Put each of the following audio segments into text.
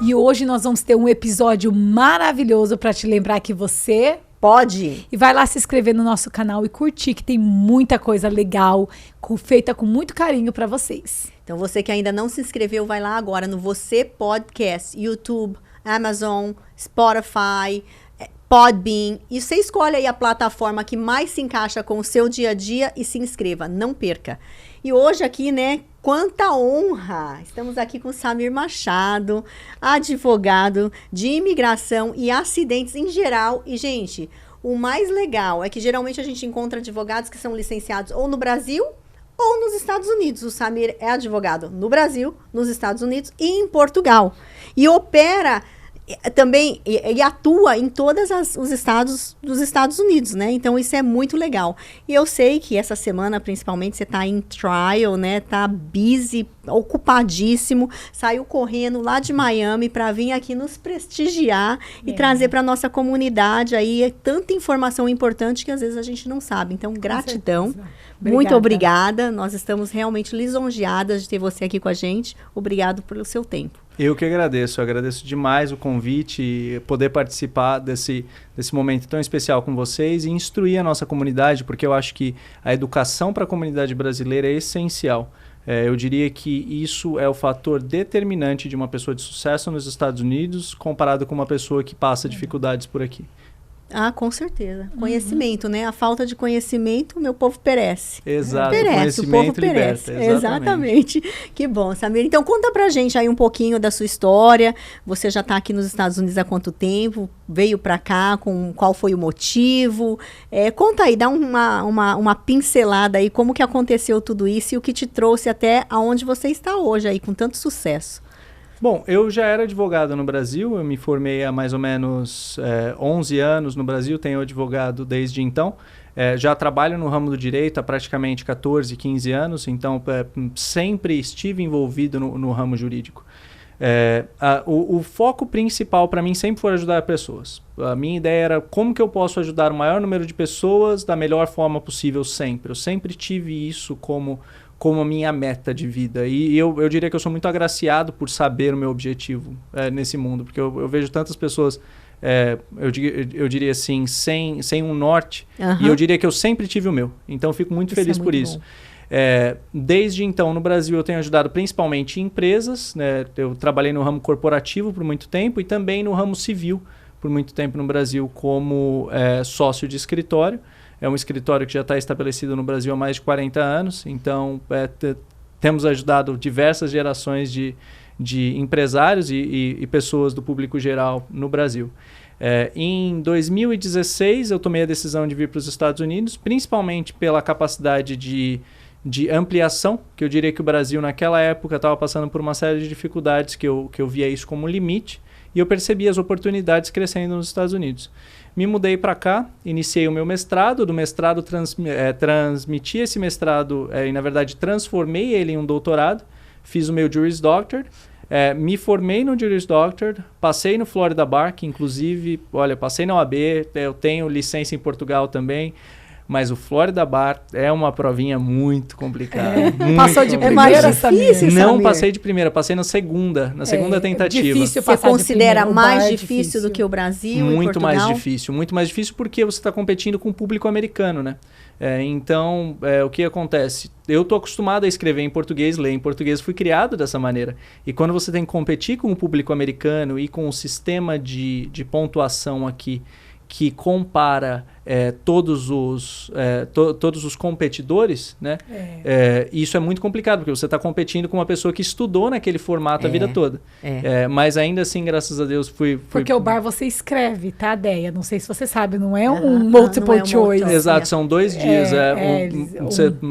E hoje nós vamos ter um episódio maravilhoso para te lembrar que você pode. E vai lá se inscrever no nosso canal e curtir, que tem muita coisa legal, feita com muito carinho para vocês. Então você que ainda não se inscreveu, vai lá agora no Você Podcast, YouTube, Amazon, Spotify, Podbean. E você escolhe aí a plataforma que mais se encaixa com o seu dia a dia e se inscreva, não perca. E hoje aqui, né, quanta honra! Estamos aqui com Samir Machado, advogado de imigração e acidentes em geral. E, gente, o mais legal é que geralmente a gente encontra advogados que são licenciados ou no Brasil ou nos Estados Unidos. O Samir é advogado no Brasil, nos Estados Unidos e em Portugal. E opera também e atua em todos os estados dos Estados Unidos, né? Então isso é muito legal. E eu sei que essa semana, principalmente, você tá em trial, né? Tá busy, ocupadíssimo. Saiu correndo lá de Miami para vir aqui nos prestigiar e trazer para nossa comunidade aí tanta informação importante que às vezes a gente não sabe. Então, gratidão. Muito obrigada. Nós estamos realmente lisonjeadas de ter você aqui com a gente. Obrigado pelo seu tempo. Eu que agradeço. Eu agradeço demais o convite e poder participar desse momento tão especial com vocês e instruir a nossa comunidade, porque eu acho que a educação para a comunidade brasileira é essencial. Eu diria que isso é o fator determinante de uma pessoa de sucesso nos Estados Unidos comparado com uma pessoa que passa dificuldades por aqui. Ah, com certeza. Conhecimento, né? A falta de conhecimento, meu povo perece. Exato. Perece, o povo perece. Liberta. Exatamente. Que bom, Samir. Então, conta pra gente aí um pouquinho da sua história. Você já tá aqui nos Estados Unidos há quanto tempo? Veio pra cá, qual foi o motivo? Conta aí, dá uma pincelada aí, como que aconteceu tudo isso e o que te trouxe até aonde você está hoje aí, com tanto sucesso. Bom, eu já era advogado no Brasil, eu me formei há mais ou menos 11 anos no Brasil, tenho advogado desde então. Já trabalho no ramo do direito há praticamente 14, 15 anos, então sempre estive envolvido no ramo jurídico. O foco principal para mim sempre foi ajudar pessoas. A minha ideia era como que eu posso ajudar o maior número de pessoas da melhor forma possível sempre. Eu sempre tive isso como a minha meta de vida. E eu diria que eu sou muito agraciado por saber o meu objetivo nesse mundo, porque eu vejo tantas pessoas, eu diria assim, sem um norte, e eu diria que eu sempre tive o meu. Então eu fico muito feliz por isso. Desde então, no Brasil, eu tenho ajudado principalmente empresas, né? Eu trabalhei no ramo corporativo por muito tempo e também no ramo civil por muito tempo no Brasil como sócio de escritório. É um escritório que já está estabelecido no Brasil há mais de 40 anos, então temos ajudado diversas gerações de empresários e pessoas do público geral no Brasil. Em 2016, eu tomei a decisão de vir para os Estados Unidos, principalmente pela capacidade de ampliação, que eu diria que o Brasil naquela época estava passando por uma série de dificuldades que eu via isso como limite, e eu percebi as oportunidades crescendo nos Estados Unidos. Me mudei para cá, iniciei o meu mestrado, do mestrado transmiti esse mestrado e na verdade transformei ele em um doutorado, fiz o meu Juris Doctor, me formei no Juris Doctor, passei no Florida Bar, que inclusive, passei na OAB, eu tenho licença em Portugal também, mas o Florida Bar é uma provinha muito complicada. Passou de primeira, difícil, Não passei de primeira, passei na segunda tentativa. Difícil. Você considera mais difícil do que o Brasil muito e Portugal? Muito mais difícil porque você está competindo com o público americano, né? Então, o que acontece? Eu estou acostumado a escrever em português, ler em português, fui criado dessa maneira. E quando você tem que competir com o público americano e com o sistema de pontuação aqui, que compara todos os competidores, né? Isso é muito complicado, porque você está competindo com uma pessoa que estudou naquele formato a vida toda. Mas ainda assim, graças a Deus, fui... Porque o bar você escreve, tá, Deia? Não sei se você sabe, não é um multiple choice. Exato, são 2 dias.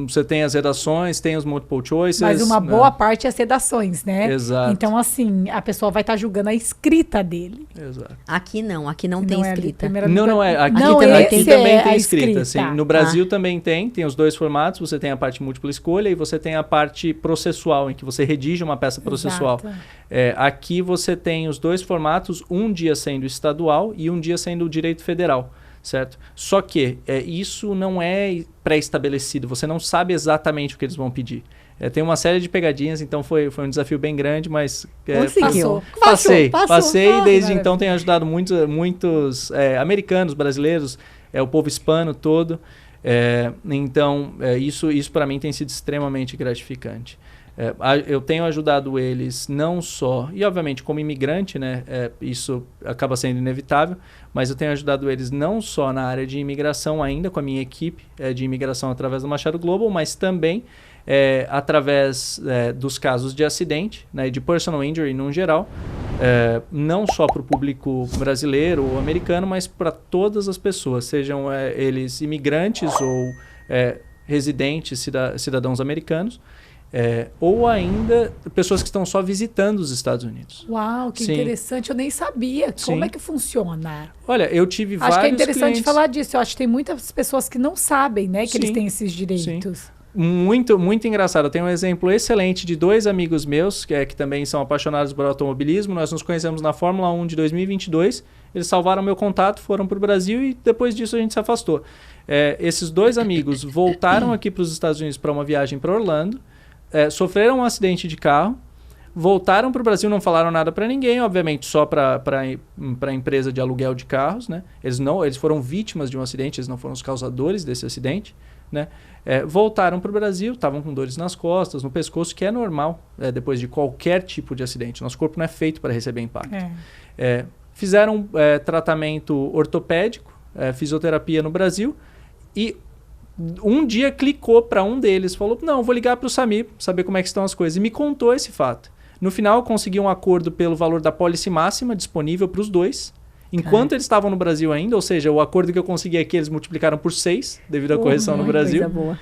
Você tem as redações, tem os multiple choices. Mas uma boa parte é as redações, né? Exato. Então, assim, a pessoa vai estar julgando a escrita dele. Exato. Aqui não tem escrita. Não é. Aqui também tem escrita. Assim. No Brasil também tem os 2 formatos. Você tem a parte múltipla escolha e você tem a parte processual, em que você redige uma peça processual. Aqui você tem os 2 formatos, um dia sendo estadual e um dia sendo o direito federal. Certo? Só que isso não é pré-estabelecido, você não sabe exatamente o que eles vão pedir. Tem uma série de pegadinhas, então foi um desafio bem grande, mas... Conseguiu. Passei e desde Maravilha. então tenho ajudado muitos americanos, brasileiros, o povo hispano todo. Então, isso para mim tem sido extremamente gratificante. Eu tenho ajudado eles não só, e obviamente como imigrante, né, isso acaba sendo inevitável, mas eu tenho ajudado eles não só na área de imigração ainda, com a minha equipe de imigração através do Machado Global, mas também através dos casos de acidente, né, de personal injury no geral, não só para o público brasileiro ou americano, mas para todas as pessoas, sejam eles imigrantes ou residentes, cidadãos americanos, ou ainda pessoas que estão só visitando os Estados Unidos. Uau, que Sim. interessante. Eu nem sabia. Como Sim. é que funciona? Olha, eu tive vários Acho que é interessante clientes... falar disso. Eu acho que tem muitas pessoas que não sabem, né, que Sim. eles têm esses direitos. Muito, muito engraçado. Eu tenho um exemplo excelente de 2 amigos meus, que também são apaixonados por automobilismo. Nós nos conhecemos na Fórmula 1 de 2022. Eles salvaram meu contato, foram para o Brasil e depois disso a gente se afastou. Esses 2 amigos voltaram aqui para os Estados Unidos para uma viagem para Orlando, sofreram um acidente de carro, voltaram para o Brasil, não falaram nada para ninguém, obviamente só para a empresa de aluguel de carros, né? Eles foram vítimas de um acidente, eles não foram os causadores desse acidente, né? Voltaram para o Brasil, estavam com dores nas costas, no pescoço, que é normal depois de qualquer tipo de acidente. Nosso corpo não é feito para receber impacto. Fizeram tratamento ortopédico, fisioterapia no Brasil, e um dia clicou para um deles, falou, não, vou ligar para o Samir, saber como é que estão as coisas, e me contou esse fato. No final, consegui um acordo pelo valor da pólice máxima disponível para os 2, enquanto eles estavam no Brasil ainda, ou seja, o acordo que eu consegui aqui, eles multiplicaram por 6, devido à correção no Brasil. Coisa boa.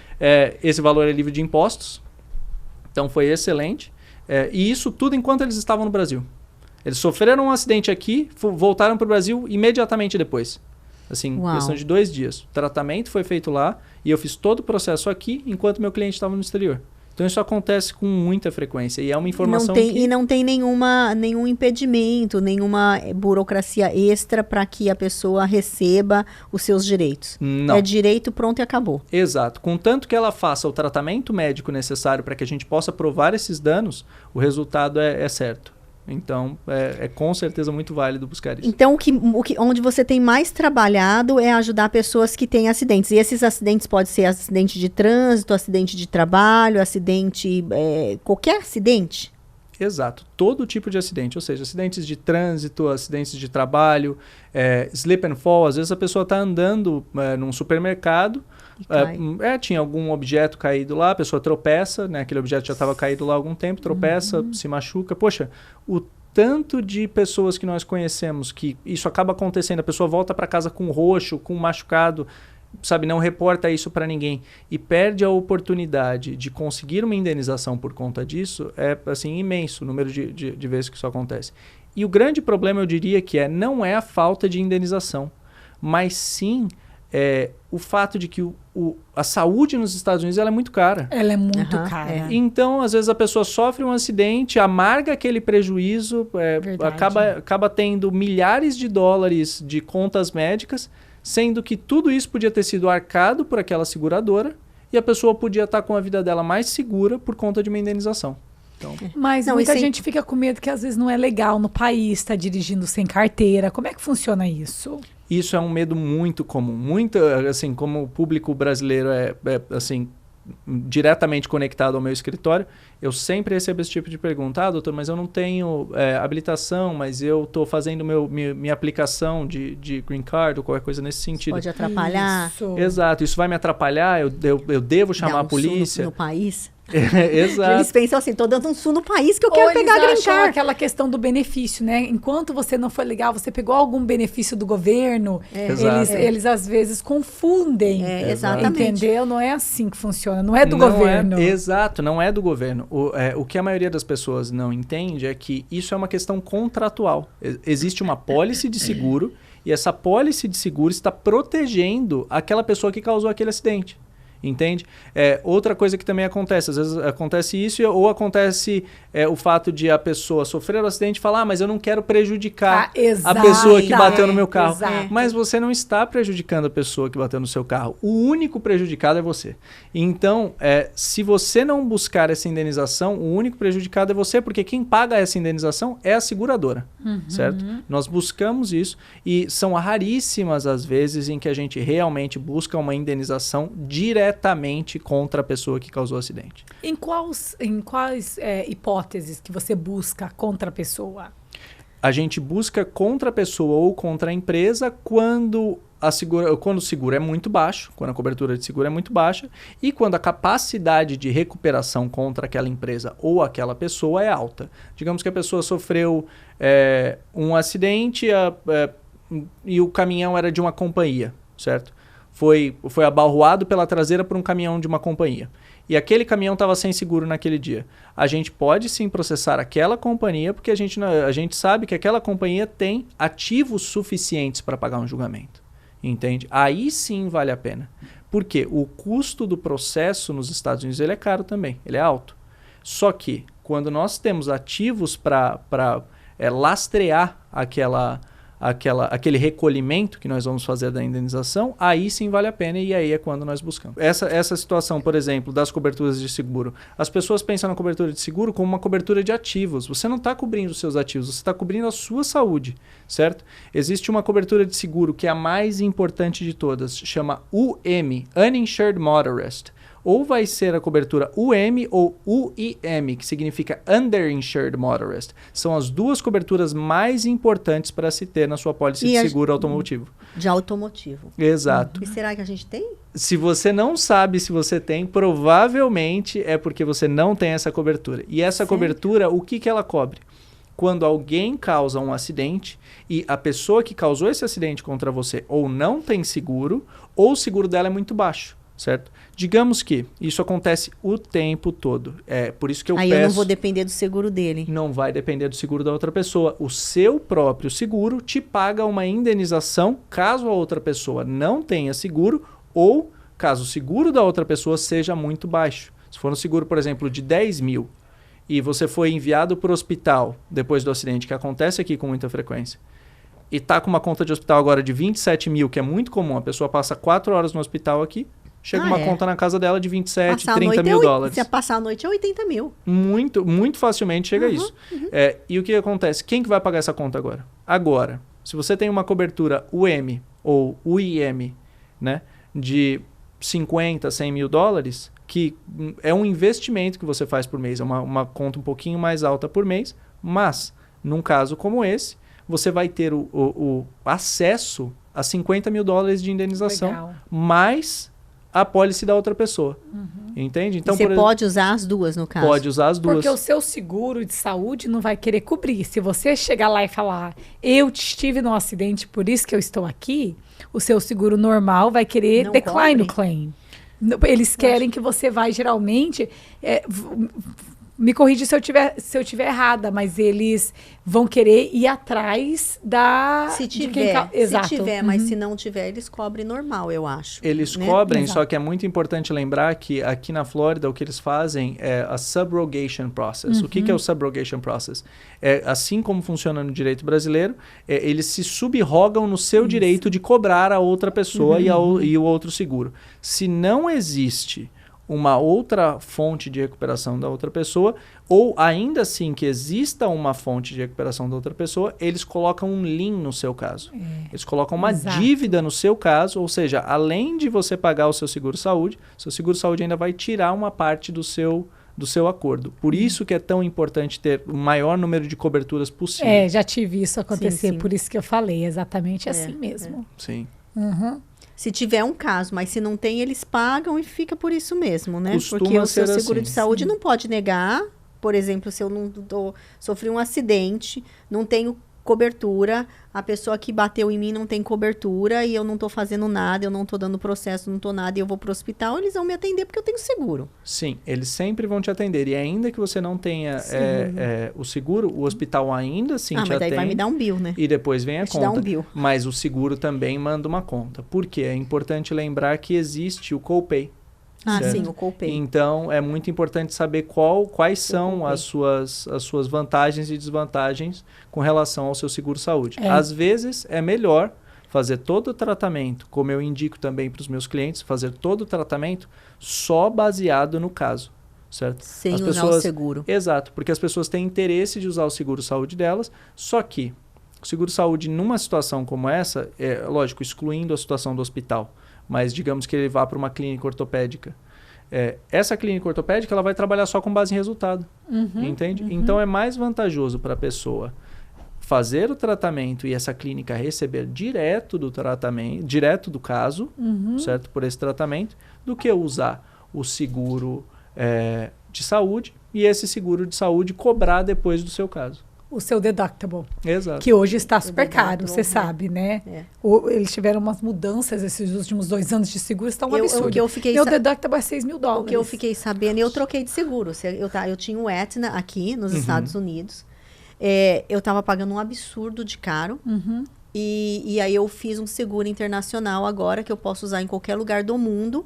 Esse valor é livre de impostos, então foi excelente. E isso tudo enquanto eles estavam no Brasil. Eles sofreram um acidente aqui, voltaram para o Brasil imediatamente depois. Assim, Uau. questão de 2 dias. O tratamento foi feito lá e eu fiz todo o processo aqui enquanto meu cliente estava no exterior. Então isso acontece com muita frequência e é uma informação E não tem nenhum impedimento, nenhuma burocracia extra para que a pessoa receba os seus direitos. Não. É direito, pronto e acabou. Exato. Contanto que ela faça o tratamento médico necessário para que a gente possa provar esses danos, o resultado é certo. Então, com certeza muito válido buscar isso. Então, onde você tem mais trabalhado é ajudar pessoas que têm acidentes. E esses acidentes podem ser acidente de trânsito, acidente de trabalho, acidente... qualquer acidente? Exato. Todo tipo de acidente. Ou seja, acidentes de trânsito, acidentes de trabalho, slip and fall. Às vezes a pessoa está andando num supermercado, tinha algum objeto caído lá, a pessoa tropeça, né? Aquele objeto já estava caído lá há algum tempo, tropeça, se machuca. Poxa, o tanto de pessoas que nós conhecemos que isso acaba acontecendo, a pessoa volta para casa com roxo, com machucado, sabe, não reporta isso para ninguém e perde a oportunidade de conseguir uma indenização por conta disso, assim, imenso o número de vezes que isso acontece. E o grande problema, eu diria que não é a falta de indenização, mas sim o fato de que a saúde nos Estados Unidos ela é muito cara. Ela é muito cara. Então, às vezes a pessoa sofre um acidente, amarga aquele prejuízo, acaba tendo milhares de dólares de contas médicas, sendo que tudo isso podia ter sido arcado por aquela seguradora e a pessoa podia estar com a vida dela mais segura por conta de uma indenização. Então, mas muita gente fica com medo que às vezes não é legal no país, está dirigindo sem carteira. Como é que funciona isso? Isso é um medo muito comum. Muito, assim, como o público brasileiro assim, diretamente conectado ao meu escritório, eu sempre recebo esse tipo de pergunta. Doutor, mas eu não tenho habilitação, mas eu estou fazendo minha aplicação de green card ou qualquer coisa nesse sentido. Pode atrapalhar. Isso. Exato, isso vai me atrapalhar? Eu devo chamar a polícia? No país. Exato. Eles pensam assim, tô dando um sul no país que eu quero pegar green card. Aquela questão do benefício, né? Enquanto você não foi legal, você pegou algum benefício do governo, eles às vezes confundem. Exatamente. Entendeu? Não é assim que funciona, não é do governo. Exato, não é do governo. O que a maioria das pessoas não entende é que isso é uma questão contratual. Existe uma pólice de seguro e essa pólice de seguro está protegendo aquela pessoa que causou aquele acidente. Entende? Outra coisa que também acontece, às vezes acontece isso, ou acontece o fato de a pessoa sofrer um acidente e falar, mas eu não quero prejudicar a pessoa que bateu no meu carro. Mas você não está prejudicando a pessoa que bateu no seu carro. O único prejudicado é você. Então, se você não buscar essa indenização, o único prejudicado é você, porque quem paga essa indenização é a seguradora, certo? Nós buscamos isso e são raríssimas as vezes em que a gente realmente busca uma indenização diretamente contra a pessoa que causou o acidente. Em quais hipóteses que você busca contra a pessoa? A gente busca contra a pessoa ou contra a empresa quando o seguro é muito baixo, quando a cobertura de seguro é muito baixa e quando a capacidade de recuperação contra aquela empresa ou aquela pessoa é alta. Digamos que a pessoa sofreu um acidente e o caminhão era de uma companhia, certo? Foi abalroado pela traseira por um caminhão de uma companhia. E aquele caminhão estava sem seguro naquele dia. A gente pode sim processar aquela companhia, porque a gente sabe que aquela companhia tem ativos suficientes para pagar um julgamento. Entende? Aí sim vale a pena. Porque o custo do processo nos Estados Unidos ele é caro também, ele é alto. Só que quando nós temos ativos para lastrear aquele recolhimento que nós vamos fazer da indenização, aí sim vale a pena e aí é quando nós buscamos. Essa situação, por exemplo, das coberturas de seguro. As pessoas pensam na cobertura de seguro como uma cobertura de ativos. Você não está cobrindo os seus ativos, você está cobrindo a sua saúde, certo? Existe uma cobertura de seguro que é a mais importante de todas, chama UM, Uninsured Motorist. Ou vai ser a cobertura UM ou UIM, que significa Underinsured Motorist. São as duas coberturas mais importantes para se ter na sua pólice de seguro automotivo. De automotivo. Exato. E será que a gente tem? Se você não sabe se você tem, provavelmente é porque você não tem essa cobertura. E essa cobertura, o que ela cobre? Quando alguém causa um acidente e a pessoa que causou esse acidente contra você ou não tem seguro, ou o seguro dela é muito baixo. Certo? Digamos que isso acontece o tempo todo. É por isso que eu peço... Aí eu não vou depender do seguro dele. Não vai depender do seguro da outra pessoa. O seu próprio seguro te paga uma indenização caso a outra pessoa não tenha seguro ou caso o seguro da outra pessoa seja muito baixo. Se for um seguro, por exemplo, de 10 mil e você foi enviado para o hospital depois do acidente, que acontece aqui com muita frequência, e está com uma conta de hospital agora de 27 mil, que é muito comum, a pessoa passa 4 horas no hospital aqui, chega uma conta na casa dela de 27, 30 mil dólares. Se passar a noite é 80 mil. Muito, muito facilmente chega a isso. E o que acontece? Quem que vai pagar essa conta agora? Agora, se você tem uma cobertura UM ou UIM, né, de 50, 100 mil dólares, que é um investimento que você faz por mês, é uma conta um pouquinho mais alta por mês, mas, num caso como esse, você vai ter o acesso a 50 mil dólares de indenização, mais a pólice da outra pessoa. Entende? Então, você pode usar as duas, no caso? Pode usar as duas. Porque o seu seguro de saúde não vai querer cobrir. Se você chegar lá e falar, eu estive num acidente, por isso que eu estou aqui, o seu seguro normal vai querer decline o claim. Eles querem que você vai, geralmente... me corrige se eu tiver errada, mas eles vão querer ir atrás da... Se tiver, mas se não tiver, eles cobrem normal, eu acho. Eles cobrem, só que é muito importante lembrar que aqui na Flórida o que eles fazem é a subrogation process. O que é o subrogation process? Assim como funciona no direito brasileiro, eles se subrogam no seu direito de cobrar a outra pessoa e o outro seguro. Se não existe uma outra fonte de recuperação da outra pessoa, ou ainda assim que exista uma fonte de recuperação da outra pessoa, eles colocam um lien no seu caso. Eles colocam uma dívida no seu caso, ou seja, além de você pagar o seu seguro-saúde, seu seguro-saúde ainda vai tirar uma parte do seu acordo. Por isso que é tão importante ter o maior número de coberturas possível. Já tive isso acontecer, por isso que eu falei, exatamente assim mesmo. Sim. Se tiver um caso, mas se não tem, eles pagam e fica por isso mesmo, né? Costuma porque o seu seguro assim, de saúde não pode negar. Por exemplo, se eu sofri um acidente, não tenho cobertura, a pessoa que bateu em mim não tem cobertura e eu não estou fazendo nada, eu não estou dando processo, não estou nada e eu vou para o hospital, eles vão me atender porque eu tenho seguro. Sim, eles sempre vão te atender. E ainda que você não tenha o seguro, o hospital ainda assim te atende. Mas daí vai me dar um bill, né? E depois vem a conta. Dar um bill. Mas o seguro também manda uma conta. Por quê? É importante lembrar que existe o copay. Sim, o copay. Então, é muito importante saber quais são as suas vantagens e desvantagens com relação ao seu seguro-saúde. Às vezes, é melhor fazer todo o tratamento, como eu indico também para os meus clientes, fazer todo o tratamento só baseado no caso, certo? Sem usar o seguro. Exato, porque as pessoas têm interesse de usar o seguro-saúde delas, só que o seguro-saúde numa situação como essa, lógico, excluindo a situação do hospital, mas digamos que ele vá para uma clínica ortopédica. Essa clínica ortopédica ela vai trabalhar só com base em resultado, entende? Então é mais vantajoso para a pessoa fazer o tratamento e essa clínica receber direto do tratamento, direto do caso, certo? Por esse tratamento, do que usar o seguro de saúde e esse seguro de saúde cobrar depois do seu caso. O seu deductible. Exato. Que hoje está super caro, você sabe, né? Eles tiveram umas mudanças esses últimos 2 anos de seguro, está um absurdo. Meu deductible é $6.000. O que eu fiquei sabendo, eu troquei de seguro. Eu tinha o Aetna aqui nos Estados Unidos. Eu estava pagando um absurdo de caro. E aí eu fiz um seguro internacional agora, que eu posso usar em qualquer lugar do mundo.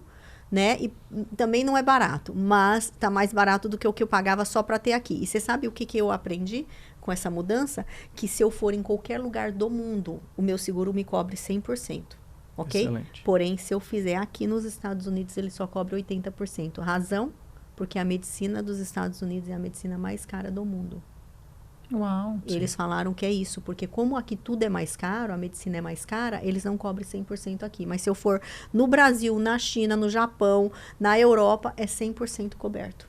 Né? E também não é barato, mas tá mais barato do que o que eu pagava só para ter aqui. E você sabe o que eu aprendi com essa mudança? Que se eu for em qualquer lugar do mundo, o meu seguro me cobre 100%, ok? Excelente. Porém, se eu fizer aqui nos Estados Unidos, ele só cobre 80%. Razão? Porque a medicina dos Estados Unidos é a medicina mais cara do mundo. Uau. Eles falaram que é isso, porque como aqui tudo é mais caro, a medicina é mais cara, eles não cobrem 100% aqui. Mas se eu for no Brasil, na China, no Japão, na Europa, é 100% coberto.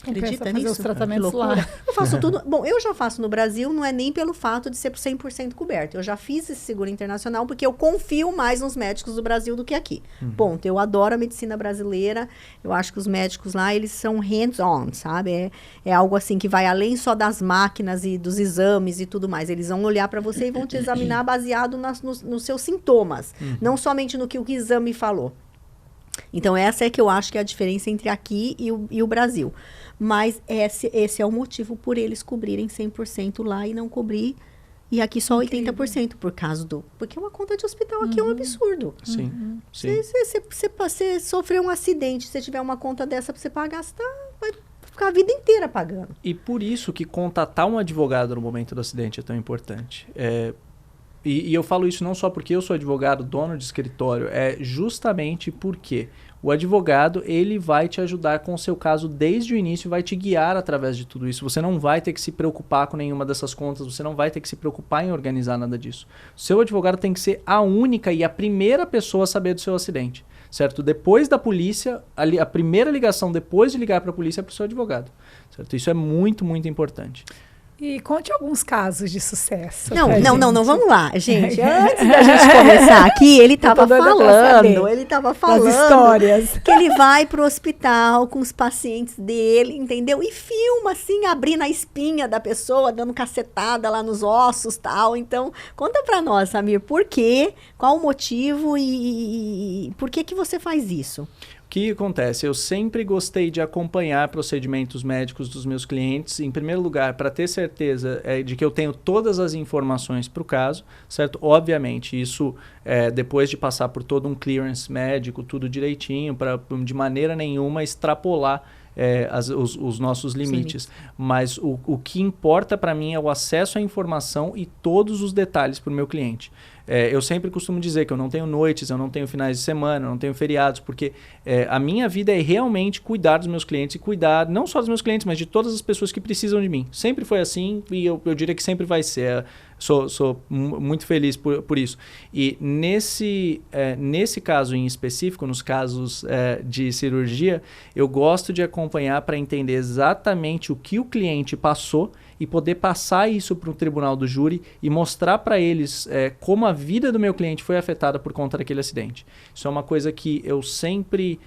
Acredita nisso? Os tratamentos lá. Eu faço tudo. Bom, eu já faço no Brasil, não é nem pelo fato de ser 100% coberto. Eu já fiz esse seguro internacional porque eu confio mais nos médicos do Brasil do que aqui. Ponto. Eu adoro a medicina brasileira. Eu acho que os médicos lá, eles são hands-on, sabe? É algo assim que vai além só das máquinas e dos exames e tudo mais. Eles vão olhar para você e vão te examinar baseado nos seus sintomas. Não somente no que o exame falou. Então, essa é que eu acho que é a diferença entre aqui e o Brasil. Mas esse é o motivo por eles cobrirem 100% lá e não cobrir, e aqui só 80%, por causa do... Porque uma conta de hospital aqui é um absurdo. Sim, Você sofreu um acidente, se tiver uma conta dessa para você pagar, você vai ficar a vida inteira pagando. E por isso que contatar um advogado no momento do acidente é tão importante. E eu falo isso não só porque eu sou advogado, dono de escritório, é justamente porque o advogado, ele vai te ajudar com o seu caso desde o início, vai te guiar através de tudo isso. Você não vai ter que se preocupar com nenhuma dessas contas, você não vai ter que se preocupar em organizar nada disso. O seu advogado tem que ser a única e a primeira pessoa a saber do seu acidente, certo? Depois da polícia, a primeira ligação depois de ligar para a polícia é para o seu advogado, certo? Isso é muito, muito importante. E conte alguns casos de sucesso. Não, vamos lá, gente. Antes da gente começar aqui, ele estava falando das histórias. Que ele vai pro hospital com os pacientes dele, entendeu? E filma, assim, abrindo a espinha da pessoa, dando cacetada lá nos ossos, tal. Então, conta pra nós, Samir, por quê? Qual o motivo e por que você faz isso? O que acontece? Eu sempre gostei de acompanhar procedimentos médicos dos meus clientes, em primeiro lugar, para ter certeza de que eu tenho todas as informações para o caso, certo? Obviamente, isso depois de passar por todo um clearance médico, tudo direitinho, para de maneira nenhuma extrapolar os nossos limites. Mas o que importa para mim é o acesso à informação e todos os detalhes para o meu cliente. Eu sempre costumo dizer que eu não tenho noites, eu não tenho finais de semana, eu não tenho feriados, porque a minha vida é realmente cuidar dos meus clientes e cuidar não só dos meus clientes, mas de todas as pessoas que precisam de mim. Sempre foi assim e eu diria que sempre vai ser. Sou muito feliz por isso. E nesse caso em específico, nos casos de cirurgia, eu gosto de acompanhar para entender exatamente o que o cliente passou e poder passar isso para o tribunal do júri e mostrar para eles como a vida do meu cliente foi afetada por conta daquele acidente. Isso é uma coisa que eu sempre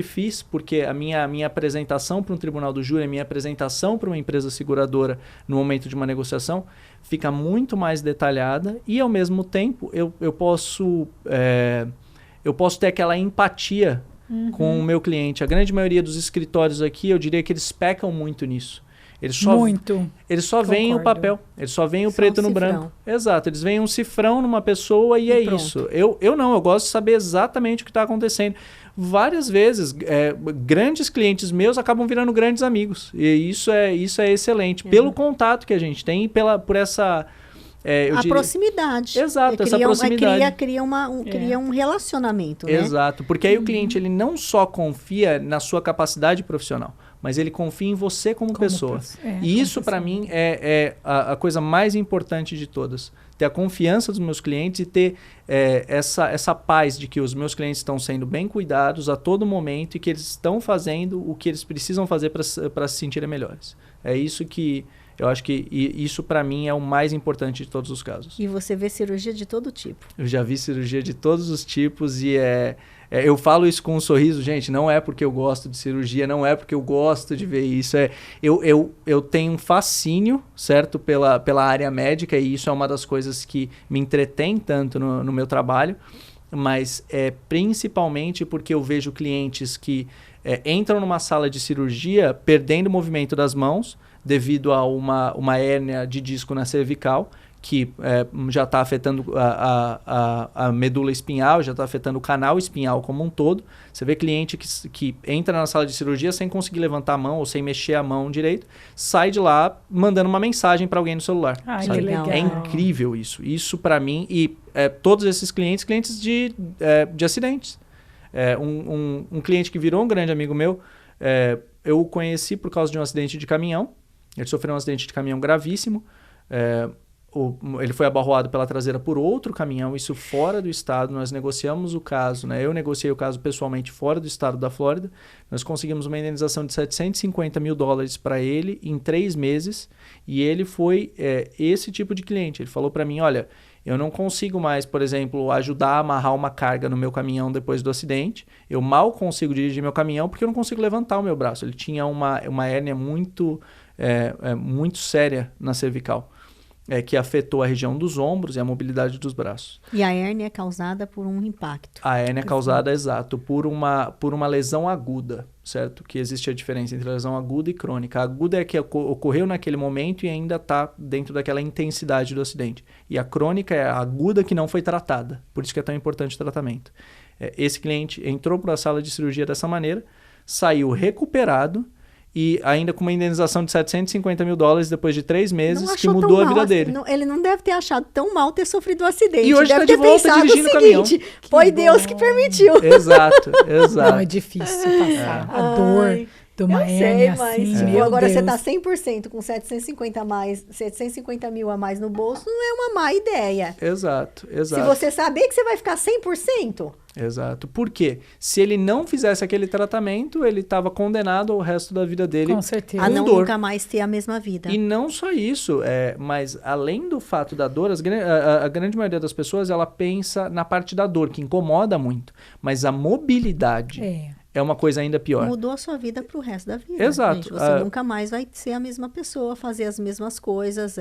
fiz, porque a minha apresentação para um tribunal do júri, a minha apresentação para uma empresa seguradora no momento de uma negociação fica muito mais detalhada e, ao mesmo tempo, eu posso ter aquela empatia com o meu cliente. A grande maioria dos escritórios aqui, eu diria que eles pecam muito nisso. Eles só veem o papel, eles só veem o preto no branco. Exato, eles veem um cifrão numa pessoa e é pronto. Isso. Eu não, eu gosto de saber exatamente o que está acontecendo. Várias vezes, grandes clientes meus acabam virando grandes amigos. E isso é excelente. Pelo contato que a gente tem e por essa... proximidade. Exato, essa proximidade. Cria um relacionamento, né? Exato, porque aí o cliente ele não só confia na sua capacidade profissional, mas ele confia em você como pessoa. E isso, para mim, é a coisa mais importante de todas. Ter a confiança dos meus clientes e ter essa paz de que os meus clientes estão sendo bem cuidados a todo momento e que eles estão fazendo o que eles precisam fazer para se sentirem melhores. É isso que... Eu acho que isso, para mim, é o mais importante de todos os casos. E você vê cirurgia de todo tipo. Eu já vi cirurgia de todos os tipos e eu falo isso com um sorriso, gente, não é porque eu gosto de cirurgia, não é porque eu gosto de ver isso. Eu tenho um fascínio, certo, pela área médica e isso é uma das coisas que me entretém tanto no meu trabalho, mas principalmente porque eu vejo clientes que entram numa sala de cirurgia perdendo o movimento das mãos, devido a uma hérnia de disco na cervical, que já está afetando a medula espinhal, já está afetando o canal espinhal como um todo. Você vê cliente que entra na sala de cirurgia sem conseguir levantar a mão ou sem mexer a mão direito, sai de lá mandando uma mensagem para alguém no celular. Que legal. É incrível isso. Isso para mim, e todos esses clientes de acidentes. Um cliente que virou um grande amigo meu, eu o conheci por causa de um acidente de caminhão. Ele sofreu um acidente de caminhão gravíssimo. Ele foi abarroado pela traseira por outro caminhão, isso fora do estado. Nós negociamos o caso, né? Eu negociei o caso pessoalmente fora do estado da Flórida. Nós conseguimos uma indenização de $750 mil para ele em 3 meses. E ele foi esse tipo de cliente. Ele falou para mim, olha, eu não consigo mais, por exemplo, ajudar a amarrar uma carga no meu caminhão depois do acidente. Eu mal consigo dirigir meu caminhão porque eu não consigo levantar o meu braço. Ele tinha uma hérnia muito séria na cervical, que afetou a região dos ombros e a mobilidade dos braços. E a hérnia é causada por um impacto. A hérnia é causada, exato, por uma lesão aguda, certo? Que existe a diferença entre lesão aguda e crônica. A aguda é que ocorreu naquele momento e ainda está dentro daquela intensidade do acidente. E a crônica é a aguda que não foi tratada. Por isso que é tão importante o tratamento. Esse cliente entrou para a sala de cirurgia dessa maneira, saiu recuperado, e ainda com uma indenização de $750 mil depois de 3 meses, que mudou a vida dele. Ele não deve ter achado tão mal ter sofrido um acidente. E hoje deve está de volta dirigindo o caminhão. Foi Deus que permitiu. Exato. Não, é difícil passar a dor de uma hérnia assim. Tipo, agora você tá 100% com 750 mil a mais no bolso, não é uma má ideia. Exato. Se você saber que você vai ficar 100%. Exato. Por quê? Se ele não fizesse aquele tratamento, ele estava condenado ao resto da vida dele. Com certeza. A nunca mais ter a mesma vida. E não só isso, mas além do fato da dor, a grande maioria das pessoas, ela pensa na parte da dor, que incomoda muito. Mas a mobilidade é uma coisa ainda pior. Mudou a sua vida pro resto da vida. Exato. Gente, você nunca mais vai ser a mesma pessoa, fazer as mesmas coisas.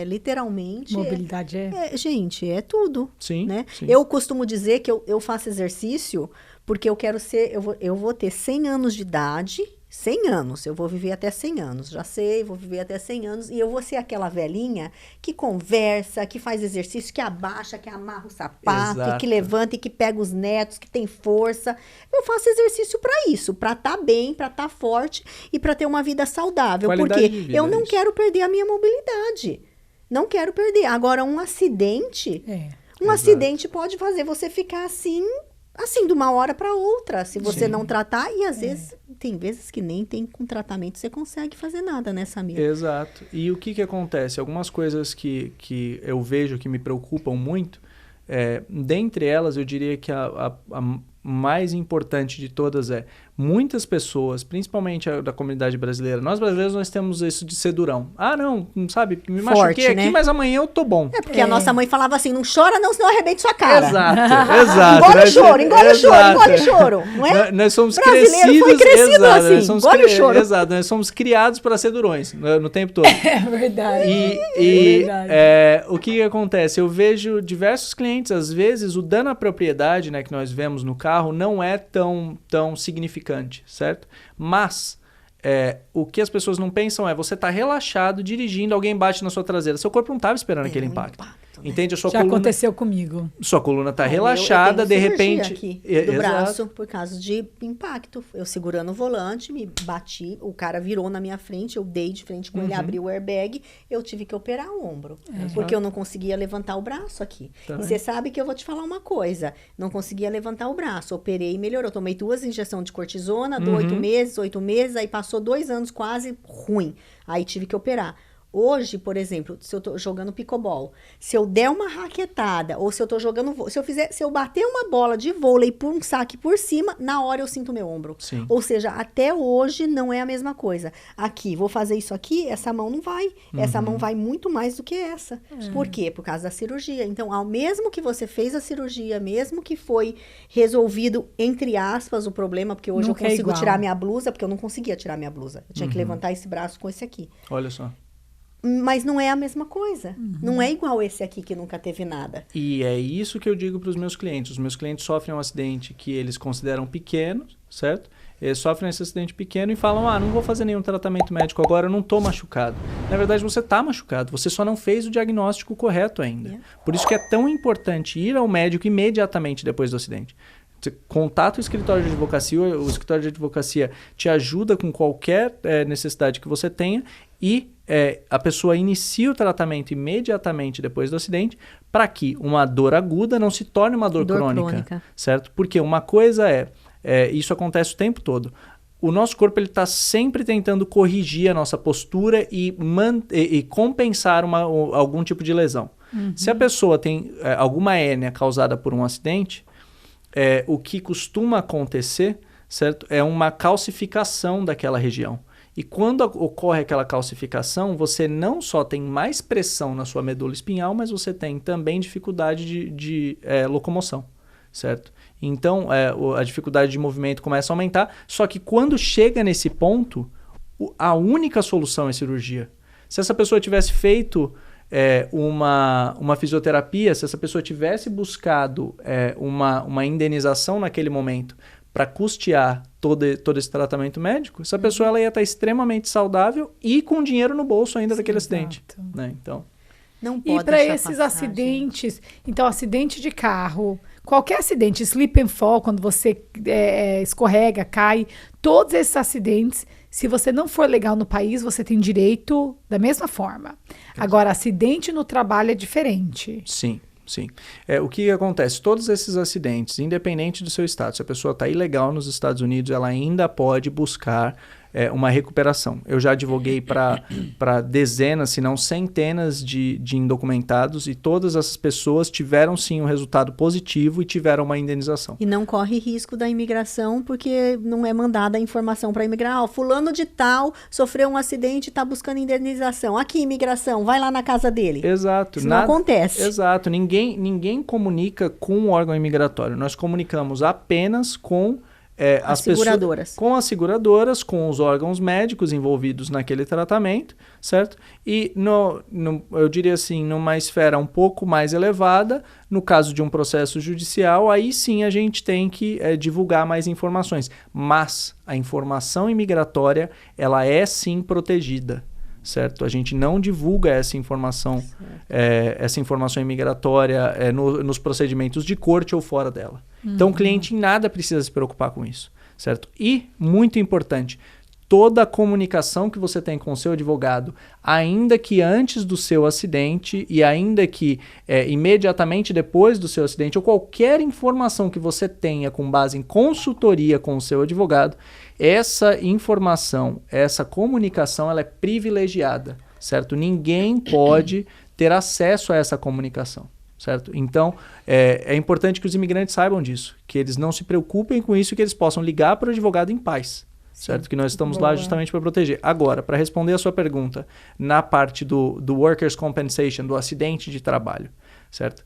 Literalmente... Mobilidade gente, é tudo. Sim, né? sim. Eu costumo dizer que eu faço exercício porque eu quero ser... Eu vou ter 100 anos de idade... 100 anos, eu vou viver até 100 anos, já sei, vou viver até 100 anos, e eu vou ser aquela velhinha que conversa, que faz exercício, que abaixa, que amarra o sapato, Exato. que levanta e que pega os netos, que tem força. Eu faço exercício para isso, para estar bem, para estar forte e para ter uma vida saudável, Qualidade porque de vida, eu não isso. quero perder a minha mobilidade. Não quero perder. Agora, um acidente, Exato. acidente pode fazer você ficar assim, de uma hora para outra, se você não tratar, e às vezes, tem vezes que nem tem com tratamento, você consegue fazer nada, né, Samir? Exato. E o que acontece? Algumas coisas que eu vejo que me preocupam muito, dentre elas, eu diria que a mais importante de todas muitas pessoas, principalmente da comunidade brasileira, nós brasileiros nós temos isso de ser durão. Ah, não sabe, me machuquei aqui, mas amanhã eu tô bom. É porque a nossa mãe falava assim, não chora não, senão arrebente sua cara. Exato. Engole o choro, não é? Nós somos brasileiro foi crescido assim, engole o choro. Exato, nós somos criados para ser durões no tempo todo. É verdade. O que acontece? Eu vejo diversos clientes, às vezes, o dano à propriedade, né, que nós vemos no carro não é tão significante, certo? Mas o que as pessoas não pensam você tá relaxado dirigindo, alguém bate na sua traseira. Seu corpo não estava esperando aquele impacto. Entende? A sua coluna, aconteceu comigo. Sua coluna tá relaxada, de repente... aqui do braço por causa de impacto. Eu segurando o volante, me bati, o cara virou na minha frente, eu dei de frente com ele, abri o airbag, eu tive que operar o ombro. Porque eu não conseguia levantar o braço aqui. E você sabe que eu vou te falar uma coisa, não conseguia levantar o braço, operei e melhorou. Tomei 2 injeções de cortisona, 8 meses, aí passou 2 anos quase ruim. Aí tive que operar. Hoje, por exemplo, se eu tô jogando pickleball, se eu der uma raquetada, ou se eu tô jogando, se eu bater uma bola de vôlei por um saque por cima, na hora eu sinto meu ombro. Sim. Ou seja, até hoje não é a mesma coisa. Aqui, vou fazer isso aqui, essa mão não vai. Essa mão vai muito mais do que essa. Por quê? Por causa da cirurgia. Então, ao mesmo que você fez a cirurgia, mesmo que foi resolvido, entre aspas, o problema, porque hoje nunca eu consigo tirar minha blusa, porque eu não conseguia tirar minha blusa. Eu tinha que levantar esse braço com esse aqui. Olha só. Mas não é a mesma coisa. Não é igual esse aqui que nunca teve nada. E é isso que eu digo para os meus clientes. Os meus clientes sofrem um acidente que eles consideram pequeno, certo? Eles sofrem esse acidente pequeno e falam, não vou fazer nenhum tratamento médico agora, eu não estou machucado. Na verdade, você está machucado, você só não fez o diagnóstico correto ainda. Por isso que é tão importante ir ao médico imediatamente depois do acidente. Contata o escritório de advocacia, o escritório de advocacia te ajuda com qualquer necessidade que você tenha e a pessoa inicia o tratamento imediatamente depois do acidente para que uma dor aguda não se torne uma dor crônica, certo? Porque uma coisa isso acontece o tempo todo. O nosso corpo está sempre tentando corrigir a nossa postura e compensar algum tipo de lesão. Se a pessoa tem alguma hérnia causada por um acidente, o que costuma acontecer, certo? É uma calcificação daquela região. E quando ocorre aquela calcificação, você não só tem mais pressão na sua medula espinhal, mas você tem também dificuldade de locomoção, certo? Então, a dificuldade de movimento começa a aumentar, só que quando chega nesse ponto, a única solução é cirurgia. Se essa pessoa tivesse feito uma fisioterapia, se essa pessoa tivesse buscado uma indenização naquele momento para custear todo esse tratamento médico, essa pessoa ela ia estar extremamente saudável e com dinheiro no bolso ainda daquele acidente. Né? Então, não pode e para esses acidentes, então acidente de carro, qualquer acidente, slip and fall, quando você escorrega, cai, todos esses acidentes, se você não for legal no país, você tem direito da mesma forma. Agora, acidente no trabalho é diferente. Sim. Sim. O que acontece? Todos esses acidentes, independente do seu estado, se a pessoa está ilegal nos Estados Unidos, ela ainda pode buscar uma recuperação. Eu já advoguei para dezenas, se não centenas de indocumentados e todas essas pessoas tiveram sim um resultado positivo e tiveram uma indenização. E não corre risco da imigração porque não é mandada a informação para imigrar. Fulano de tal sofreu um acidente e está buscando indenização. Aqui, imigração, vai lá na casa dele. Exato. Isso não acontece. Exato. Ninguém comunica com o órgão imigratório. Nós comunicamos apenas com as seguradoras. Pessoas, com as seguradoras, com os órgãos médicos envolvidos naquele tratamento, certo? E, eu diria assim, numa esfera um pouco mais elevada, no caso de um processo judicial, aí sim a gente tem que divulgar mais informações. Mas a informação imigratória, ela é sim protegida. Certo? A gente não divulga essa informação imigratória nos procedimentos de corte ou fora dela. Então, o cliente em nada precisa se preocupar com isso, certo? E, muito importante, toda a comunicação que você tem com o seu advogado, ainda que antes do seu acidente e ainda que imediatamente depois do seu acidente, ou qualquer informação que você tenha com base em consultoria com o seu advogado, essa informação, essa comunicação, ela é privilegiada, certo? Ninguém pode ter acesso a essa comunicação, certo? Então, é importante que os imigrantes saibam disso, que eles não se preocupem com isso e que eles possam ligar para o advogado em paz, certo? Que nós estamos lá justamente para proteger. Agora, para responder a sua pergunta, na parte do workers' compensation, do acidente de trabalho, certo?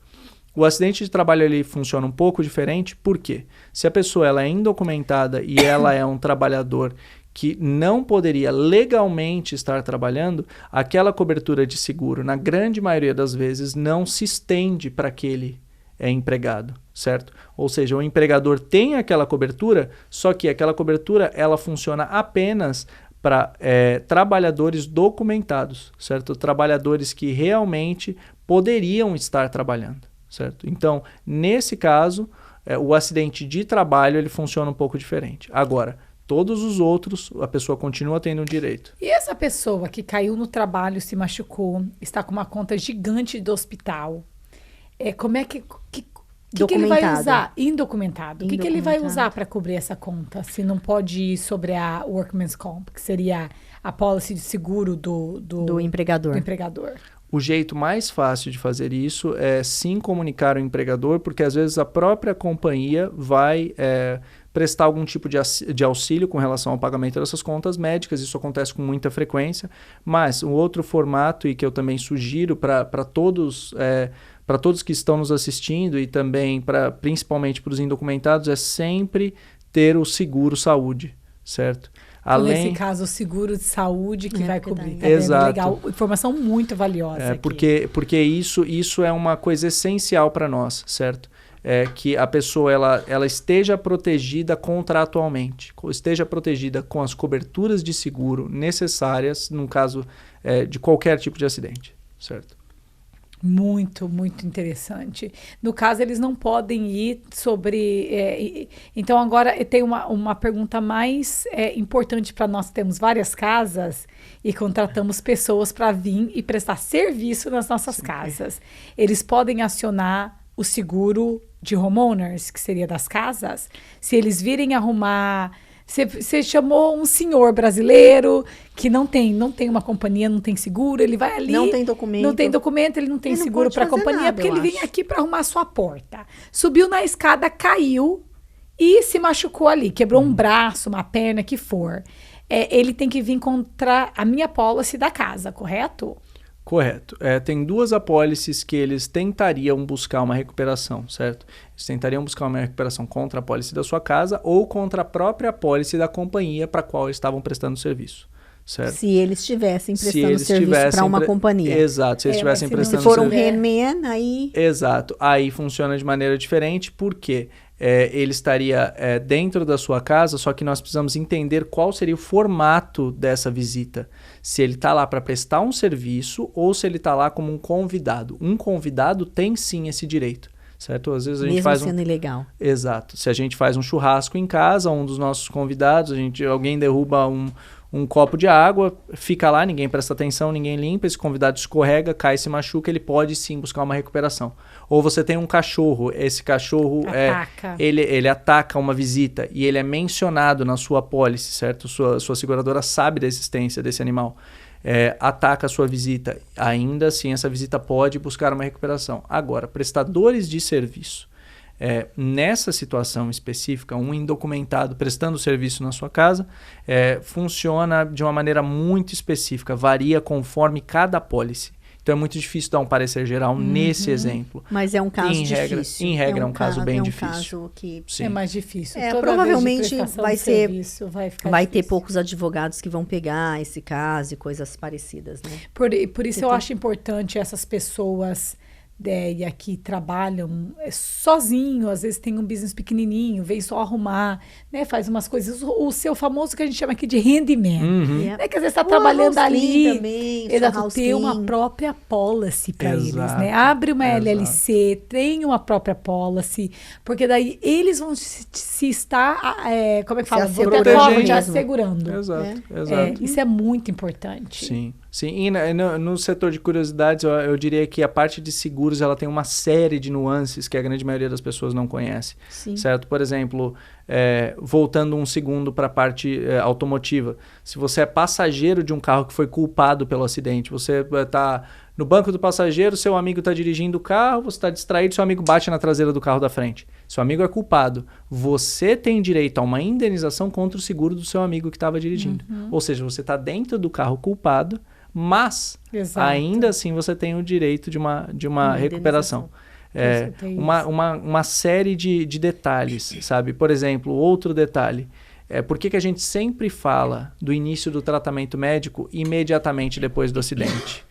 O acidente de trabalho ele funciona um pouco diferente, por quê? Se a pessoa ela é indocumentada e ela é um trabalhador que não poderia legalmente estar trabalhando, aquela cobertura de seguro, na grande maioria das vezes, não se estende para aquele empregado, certo? Ou seja, o empregador tem aquela cobertura, só que aquela cobertura ela funciona apenas para trabalhadores documentados, certo? Trabalhadores que realmente poderiam estar trabalhando, certo? Então, nesse caso, o acidente de trabalho ele funciona um pouco diferente. Agora, todos os outros, a pessoa continua tendo um direito. E essa pessoa que caiu no trabalho, se machucou, está com uma conta gigante do hospital, como é que ele vai usar? Indocumentado. O que ele vai usar para cobrir essa conta? Se não pode ir sobre a Workman's Comp, que seria a policy de seguro do empregador. O jeito mais fácil de fazer isso é sim comunicar ao empregador, porque às vezes a própria companhia vai prestar algum tipo de auxílio com relação ao pagamento dessas contas médicas. Isso acontece com muita frequência, mas um outro formato e que eu também sugiro para todos que estão nos assistindo e também principalmente para os indocumentados é sempre ter o seguro saúde, certo? Nesse caso, o seguro de saúde que vai cobrir. Tá Exato. Legal. Informação muito valiosa aqui. Porque isso é uma coisa essencial para nós, certo? Que a pessoa ela esteja protegida contratualmente, esteja protegida com as coberturas de seguro necessárias no caso de qualquer tipo de acidente, certo? Muito, muito interessante. No caso, eles não podem ir sobre... então, agora, tem uma pergunta mais importante para nós. Temos várias casas e contratamos pessoas para vir e prestar serviço nas nossas casas. Eles podem acionar o seguro de homeowners, que seria das casas, se eles virem arrumar... Você chamou um senhor brasileiro que não tem uma companhia, não tem seguro, ele vai ali... Não tem documento. Ele não tem seguro para a companhia, nada, porque ele vem aqui para arrumar a sua porta. Subiu na escada, caiu e se machucou ali, quebrou um braço, uma perna, que for. Ele tem que vir contra a minha policy da casa, correto? Correto. Tem duas apólices que eles tentariam buscar uma recuperação, certo? Eles tentariam buscar uma recuperação contra a apólice da sua casa ou contra a própria apólice da companhia para a qual eles estavam prestando serviço, certo? Se eles estivessem prestando serviço para uma companhia. Exato, se eles estivessem prestando serviço. Se for um reman, aí... Exato, aí funciona de maneira diferente, porque ele estaria dentro da sua casa, só que nós precisamos entender qual seria o formato dessa visita. Se ele está lá para prestar um serviço ou se ele está lá como um convidado. Um convidado tem sim esse direito, certo? Às vezes a gente mesmo faz sendo ilegal. Exato. Se a gente faz um churrasco em casa, um dos nossos convidados, alguém derruba um copo de água, fica lá, ninguém presta atenção, ninguém limpa, esse convidado escorrega, cai, se machuca, ele pode sim buscar uma recuperação. Ou você tem um cachorro, esse cachorro ele ataca uma visita e ele é mencionado na sua apólice, certo? Sua seguradora sabe da existência desse animal. Ataca a sua visita, ainda assim essa visita pode buscar uma recuperação. Agora, prestadores de serviço. Nessa situação específica, um indocumentado prestando serviço na sua casa funciona de uma maneira muito específica, varia conforme cada apólice. Então é muito difícil dar um parecer geral nesse exemplo. Mas é um caso difícil. Em regra, é um caso bem difícil. Caso que é mais difícil. Provavelmente vai ter poucos advogados que vão pegar esse caso e coisas parecidas, né? Por isso eu acho importante essas pessoas e aqui trabalham sozinho, às vezes tem um business pequenininho, vem só arrumar, né, faz umas coisas, o seu famoso que a gente chama aqui de handyman, né, que às vezes está trabalhando ali, também, ter uma própria policy para eles, né, abre uma LLC, tem uma própria policy, porque daí eles vão se estar, como é que fala? Assegurando. Exato. Isso é muito importante. Sim. Sim, e no setor de curiosidades, eu diria que a parte de seguros ela tem uma série de nuances que a grande maioria das pessoas não conhece, certo? Por exemplo, voltando um segundo para a parte automotiva. Se você é passageiro de um carro que foi culpado pelo acidente, você está no banco do passageiro, seu amigo está dirigindo o carro, você está distraído, seu amigo bate na traseira do carro da frente. Seu amigo é culpado. Você tem direito a uma indenização contra o seguro do seu amigo que estava dirigindo. Ou seja, você está dentro do carro culpado, mas ainda assim você tem o direito de uma recuperação. Uma série de detalhes, sabe? Por exemplo, outro detalhe. Por que a gente sempre fala do início do tratamento médico imediatamente depois do acidente?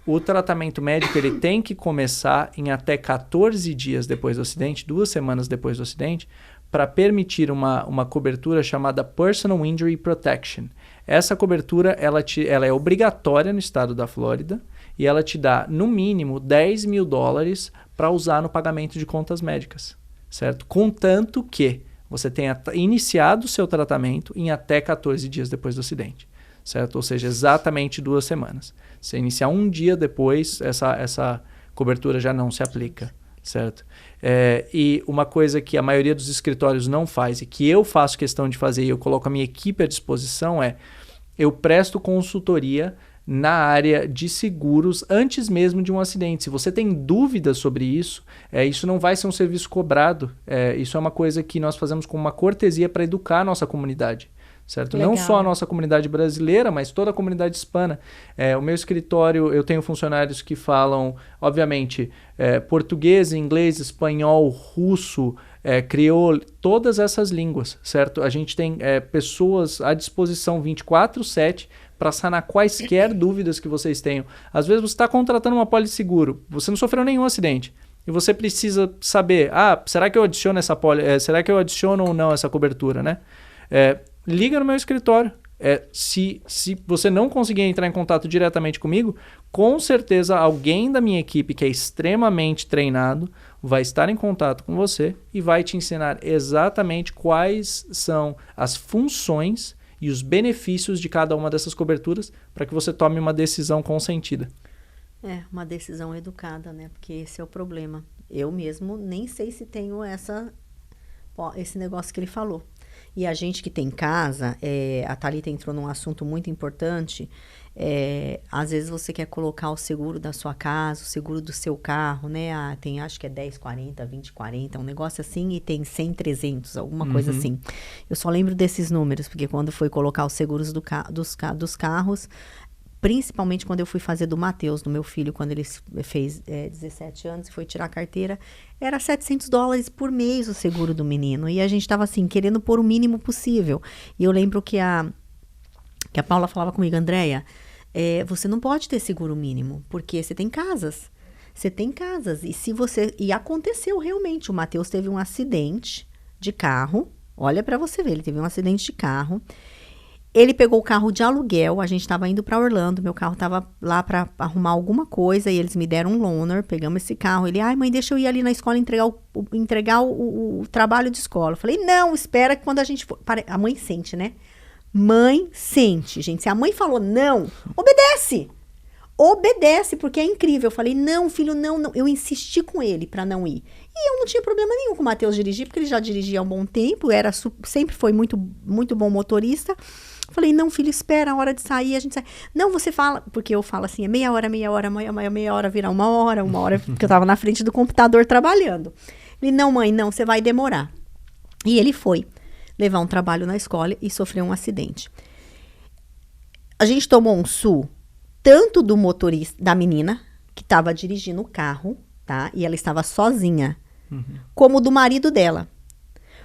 O tratamento médico ele tem que começar em até 14 dias depois do acidente, 2 semanas depois do acidente, para permitir uma cobertura chamada Personal Injury Protection. Essa cobertura ela é obrigatória no estado da Flórida e ela te dá, no mínimo, $10.000 para usar no pagamento de contas médicas, certo? Contanto que você tenha iniciado o seu tratamento em até 14 dias depois do acidente. Certo? Ou seja, exatamente 2 semanas. Se iniciar um dia depois, essa cobertura já não se aplica, certo? E uma coisa que a maioria dos escritórios não faz e que eu faço questão de fazer e eu coloco a minha equipe à disposição eu presto consultoria na área de seguros antes mesmo de um acidente. Se você tem dúvidas sobre isso, isso não vai ser um serviço cobrado. Isso é uma coisa que nós fazemos com uma cortesia para educar a nossa comunidade. Certo? Não só a nossa comunidade brasileira, mas toda a comunidade hispana. O meu escritório, eu tenho funcionários que falam, obviamente, português, inglês, espanhol, russo, crioulo, todas essas línguas, certo? A gente tem pessoas à disposição 24/7 para sanar quaisquer dúvidas que vocês tenham. Às vezes você está contratando uma pólice de seguro, você não sofreu nenhum acidente. E você precisa saber, será que eu adiciono será que eu adiciono ou não essa cobertura, né? Liga no meu escritório. Se você não conseguir entrar em contato diretamente comigo, com certeza alguém da minha equipe que é extremamente treinado vai estar em contato com você e vai te ensinar exatamente quais são as funções e os benefícios de cada uma dessas coberturas para que você tome uma decisão consentida. Uma decisão educada, né? Porque esse é o problema. Eu mesmo nem sei se tenho esse negócio que ele falou. E a gente que tem casa, a Thalita entrou num assunto muito importante, às vezes você quer colocar o seguro da sua casa, o seguro do seu carro, né? Tem, acho que é 10/40, 20/40, um negócio assim, e tem 100/300, alguma coisa assim. Eu só lembro desses números, porque quando foi colocar os seguros dos carros, principalmente quando eu fui fazer do Matheus, do meu filho, quando ele fez 17 anos e foi tirar a carteira, era $700 por mês o seguro do menino. E a gente estava assim, querendo pôr o mínimo possível. E eu lembro que a Paula falava comigo, Andréia, você não pode ter seguro mínimo, porque você tem casas. Você tem casas. E aconteceu realmente, o Matheus teve um acidente de carro. Olha para você ver, ele teve um acidente de carro. Ele pegou o carro de aluguel, a gente estava indo para Orlando, meu carro estava lá para arrumar alguma coisa e eles me deram um loaner, pegamos esse carro. Ele, mãe, deixa eu ir ali na escola entregar o trabalho de escola. Eu falei, não, espera que quando a gente for... A mãe sente, né? Mãe sente, gente. Se a mãe falou não, obedece! Obedece, porque é incrível. Eu falei, não, filho, não. Eu insisti com ele para não ir. E eu não tinha problema nenhum com o Matheus dirigir, porque ele já dirigia há um bom tempo, sempre foi muito, muito bom motorista. Falei, não, filho, espera a hora de sair, a gente sai. Não, você fala, porque eu falo assim, meia hora vira 1 hora, porque eu tava na frente do computador trabalhando. Ele, não, mãe, não, você vai demorar. E ele foi levar um trabalho na escola e sofreu um acidente. A gente tomou um sul, tanto do motorista, da menina, que estava dirigindo o carro, tá? E ela estava sozinha, como do marido dela.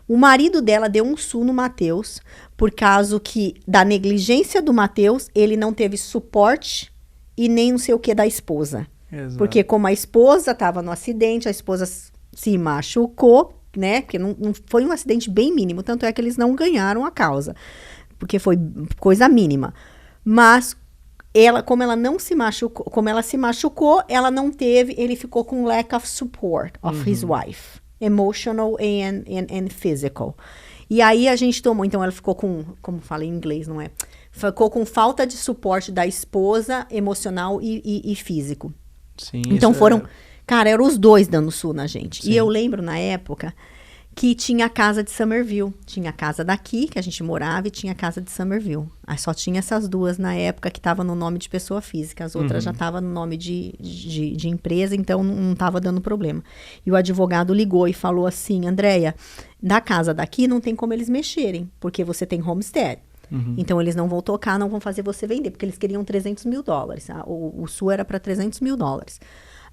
O marido dela deu um sul no Matheus, por causa da negligência do Matheus, ele não teve suporte e nem não sei o que da esposa. Exato. Porque como a esposa estava no acidente, a esposa se machucou, né? Porque não foi um acidente bem mínimo, tanto é que eles não ganharam a causa, porque foi coisa mínima. Mas como ela se machucou, ela não teve, ele ficou com lack of support of his wife. Emotional and physical. E aí a gente tomou, então ela ficou com, como fala em inglês, não é? Ficou com falta de suporte da esposa, emocional e físico. Sim, então eram os dois dando sul na gente. Sim. E eu lembro na época que tinha a casa de Summerville. Tinha a casa daqui, que a gente morava, e tinha a casa de Summerville. Aí só tinha essas duas na época que estavam no nome de pessoa física. As outras já estavam no nome de empresa, então não estava dando problema. E o advogado ligou e falou assim, Andréia, da casa daqui não tem como eles mexerem, porque você tem homestead. Então, eles não vão tocar, não vão fazer você vender, porque eles queriam $300 mil. O sul era para $300 mil.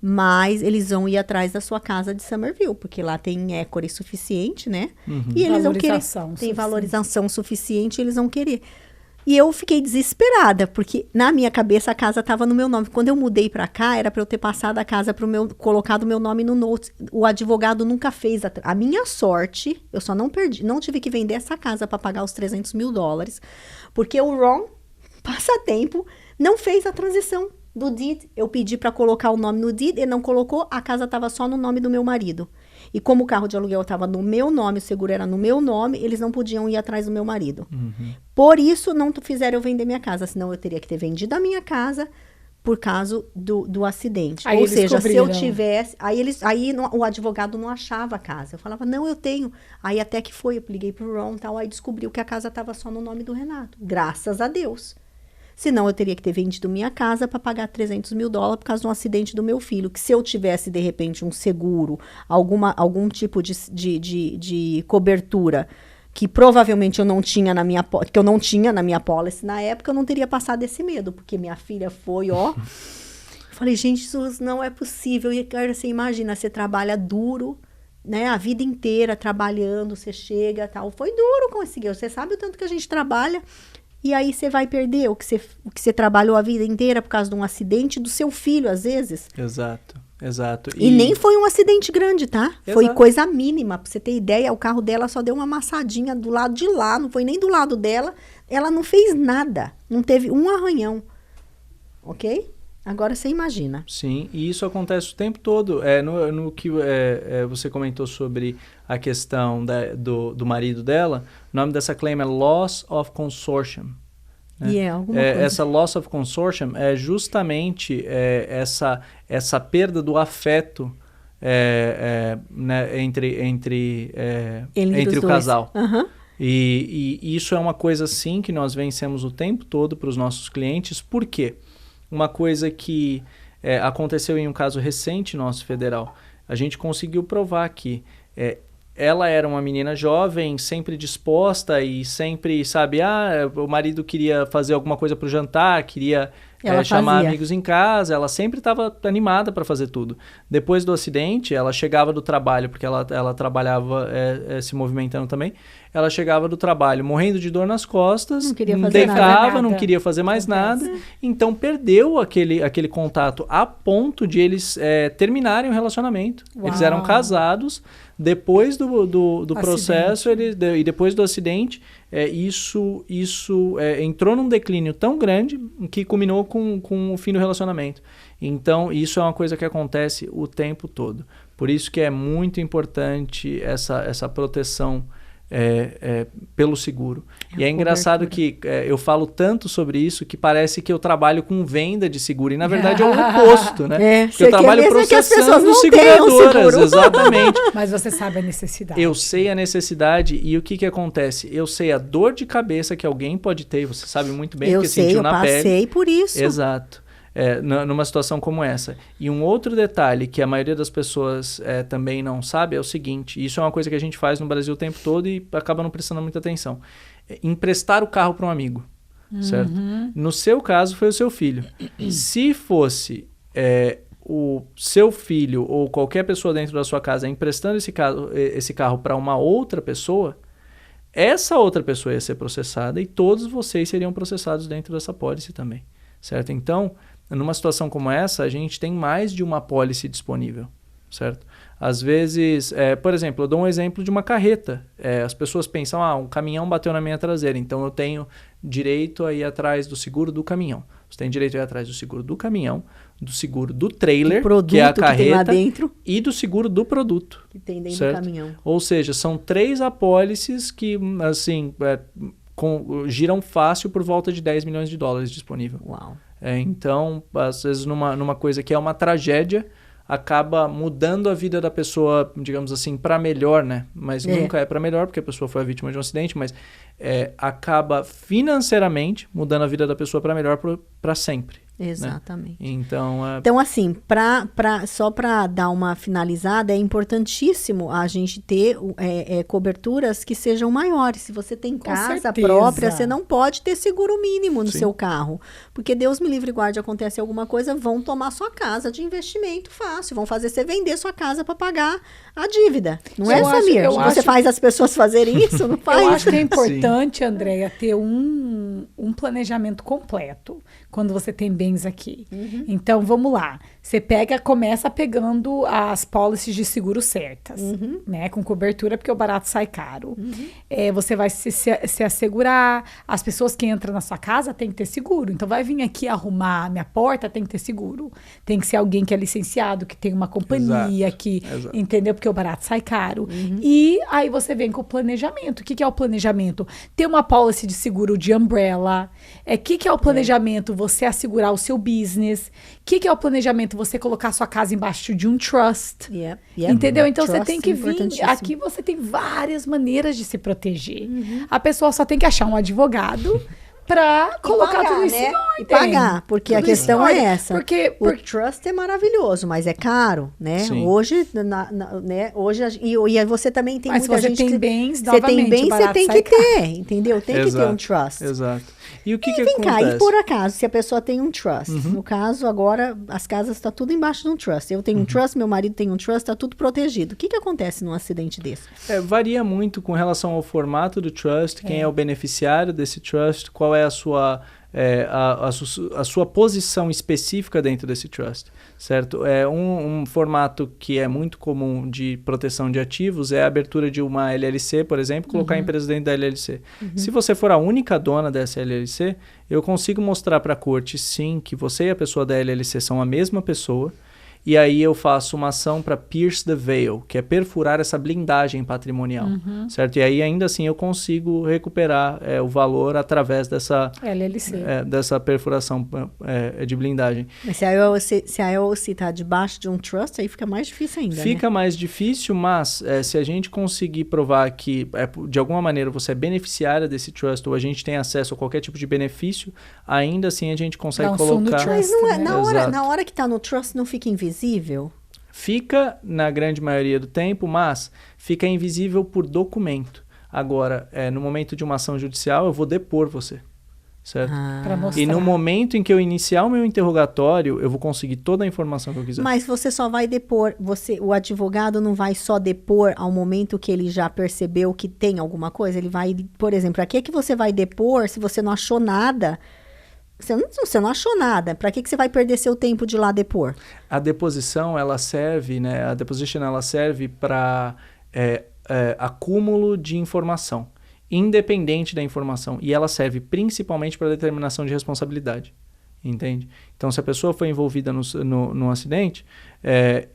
Mas eles vão ir atrás da sua casa de Summerville, porque lá tem equity suficiente, né? E eles vão querer. Tem valorização suficiente, eles vão querer. E eu fiquei desesperada, porque na minha cabeça a casa estava no meu nome. Quando eu mudei para cá, era para eu ter passado a casa colocado o meu nome no notes. O advogado nunca fez. A minha sorte, eu só não tive que vender essa casa para pagar os $300 mil, porque o Ron, passatempo, não fez a transição do deed. Eu pedi para colocar o nome no deed, ele não colocou, a casa estava só no nome do meu marido. E como o carro de aluguel estava no meu nome, o seguro era no meu nome, eles não podiam ir atrás do meu marido. Por isso, não fizeram eu vender minha casa, senão eu teria que ter vendido a minha casa por causa do acidente. Aí ou seja, se eu tivesse... o advogado não achava a casa. Eu falava, não, eu tenho. Aí até que foi, eu liguei pro Ron e tal, aí descobriu que a casa estava só no nome do Renato. Graças a Deus. Senão eu teria que ter vendido minha casa para pagar $300 mil por causa de um acidente do meu filho. Que se eu tivesse, de repente, um seguro, algum tipo de cobertura que provavelmente eu não tinha na minha policy na época, eu não teria passado esse medo. Porque minha filha foi, ó... Falei, gente, isso não é possível. E você imagina, você trabalha duro, né? A vida inteira trabalhando, você chega tal. Foi duro conseguir. Você sabe o tanto que a gente trabalha... E aí você vai perder o que você trabalhou a vida inteira por causa de um acidente do seu filho, às vezes. Exato. E nem foi um acidente grande, tá? Exato. Foi coisa mínima. Pra você ter ideia, o carro dela só deu uma amassadinha do lado de lá, não foi nem do lado dela. Ela não fez nada, não teve um arranhão. Ok? Agora você imagina. Sim, e isso acontece o tempo todo. No que você comentou sobre a questão do marido dela, o nome dessa claim é Loss of Consortium. Né? Alguma coisa. Essa Loss of Consortium é justamente essa perda do afeto né, entre o casal. E isso é uma coisa, sim, que nós vencemos o tempo todo para os nossos clientes. Por quê? Uma coisa que aconteceu em um caso recente nosso federal, a gente conseguiu provar que ela era uma menina jovem, sempre disposta e sempre, sabe, o marido queria fazer alguma coisa para o jantar, queria chamar amigos em casa, ela sempre estava animada para fazer tudo. Depois do acidente, ela chegava do trabalho, porque ela trabalhava se movimentando também, ela chegava do trabalho morrendo de dor nas costas, deitava, não queria fazer mais nada, então perdeu aquele contato a ponto de eles terminarem o relacionamento. Uau. Eles eram casados, depois do processo e depois do acidente, isso entrou num declínio tão grande que culminou com o fim do relacionamento. Então, isso é uma coisa que acontece o tempo todo. Por isso que é muito importante essa proteção pelo seguro. E é engraçado que eu falo tanto sobre isso que parece que eu trabalho com venda de seguro. E, na verdade, é o oposto, né? Porque eu trabalho processando seguradoras. Exatamente. Mas você sabe a necessidade. Eu sei a necessidade e o que acontece? Eu sei a dor de cabeça que alguém pode ter. Você sabe muito bem, porque sentiu na pele. Eu passei por isso. Exato. Numa situação como essa. E um outro detalhe que a maioria das pessoas também não sabe é o seguinte, isso é uma coisa que a gente faz no Brasil o tempo todo e acaba não prestando muita atenção. Emprestar o carro para um amigo, certo? No seu caso foi o seu filho. Se fosse o seu filho ou qualquer pessoa dentro da sua casa emprestando esse carro para uma outra pessoa, essa outra pessoa ia ser processada e todos vocês seriam processados dentro dessa pólice também, certo? Então, numa situação como essa, a gente tem mais de uma apólice disponível, certo? Às vezes, por exemplo, eu dou um exemplo de uma carreta. As pessoas pensam, um caminhão bateu na minha traseira, então eu tenho direito a ir atrás do seguro do caminhão. Você tem direito a ir atrás do seguro do caminhão, do seguro do trailer, que é a carreta, e do seguro do produto. Que tem dentro certo? Do caminhão. Ou seja, são 3 apólices que, assim, giram fácil por volta de $10 milhões disponível. Uau. Então, às vezes, numa coisa que é uma tragédia, acaba mudando a vida da pessoa, digamos assim, para melhor, né? Mas nunca é para melhor, porque a pessoa foi a vítima de um acidente, mas acaba financeiramente mudando a vida da pessoa para melhor para sempre. Exatamente. Né? Então, assim, só para dar uma finalizada, é importantíssimo a gente ter coberturas que sejam maiores. Se você tem casa própria, você não pode ter seguro mínimo no seu carro. Porque Deus me livre e guarde, acontece alguma coisa, vão tomar sua casa de investimento fácil. Vão fazer você vender sua casa para pagar a dívida. Não Samir? Você faz as pessoas fazerem isso? Não faz? Eu acho que é importante, Andréia, ter um planejamento completo quando você tem bens aqui. Então, vamos lá. Você começa pegando as policies de seguro certas, né? Com cobertura, porque o barato sai caro. Você vai se assegurar. As pessoas que entram na sua casa têm que ter seguro. Então, vai vir aqui arrumar a minha porta, tem que ter seguro. Tem que ser alguém que é licenciado, que tem uma companhia, Exato. Entendeu? Porque o barato sai caro. E aí você vem com o planejamento. O que é o planejamento? Ter uma policy de seguro de umbrella. O que é o planejamento? Você assegurar o seu business. O que é o planejamento? Você colocar sua casa embaixo de um trust. Entendeu? Então, você tem que vir... Aqui você tem várias maneiras de se proteger. A pessoa só tem que achar um advogado para colocar tudo isso em ordem. E pagar, porque tudo a questão é essa. O trust é maravilhoso, mas é caro, né? Sim. Hoje, e você também tem muita gente... Mas você tem bens, você tem bens, você tem que ter, entendeu? Tem que ter um trust. Exato. E o que vem cá, e por acaso, se a pessoa tem um trust, no caso, agora, as casas estão tudo embaixo de um trust. Eu tenho um trust, meu marido tem um trust, está tudo protegido. O que acontece num acidente desse? Varia muito com relação ao formato do trust, quem é o beneficiário desse trust, qual é a sua posição específica dentro desse trust, certo? Um formato que é muito comum de proteção de ativos é a abertura de uma LLC, por exemplo, colocar a empresa dentro da LLC. Se você for a única dona dessa LLC, eu consigo mostrar para a corte, sim, que você e a pessoa da LLC são a mesma pessoa, e aí eu faço uma ação para pierce the veil, que é perfurar essa blindagem patrimonial, certo? E aí ainda assim eu consigo recuperar o valor através dessa LLC. Dessa perfuração de blindagem. Mas se a LLC está debaixo de um trust, aí fica mais difícil ainda, Fica mais difícil, mas se a gente conseguir provar que de alguma maneira você é beneficiária desse trust ou a gente tem acesso a qualquer tipo de benefício, ainda assim a gente consegue colocar... Mas não é, na hora que está no trust não fica invisível? Fica na grande maioria do tempo, mas fica invisível por documento. Agora, no momento de uma ação judicial, eu vou depor você, certo? Pra mostrar. E no momento em que eu iniciar o meu interrogatório, eu vou conseguir toda a informação que eu quiser. Mas você só vai depor, o advogado não vai só depor ao momento que ele já percebeu que tem alguma coisa? Ele vai, por exemplo, a que você vai depor se você não achou nada? Você não achou nada. Para que você vai perder seu tempo de ir lá depor? A deposição, ela serve, né? A deposition, ela serve para acúmulo de informação, independente da informação. E ela serve principalmente para determinação de responsabilidade. Entende? Então, se a pessoa foi envolvida no acidente,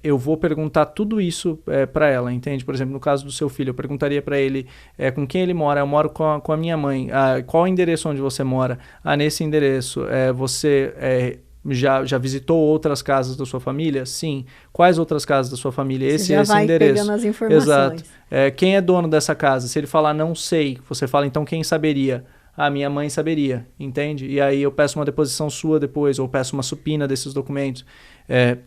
eu vou perguntar tudo isso para ela, entende? Por exemplo, no caso do seu filho, eu perguntaria para ele com quem ele mora. Eu moro com a minha mãe. Qual o endereço onde você mora? Nesse endereço. Você já visitou outras casas da sua família? Sim. Quais outras casas da sua família? Esse endereço. Pegando as informações. Exato. Quem é dono dessa casa? Se ele falar não sei, você fala então quem saberia? A minha mãe saberia, entende? E aí eu peço uma deposição sua depois, ou peço uma supina desses documentos.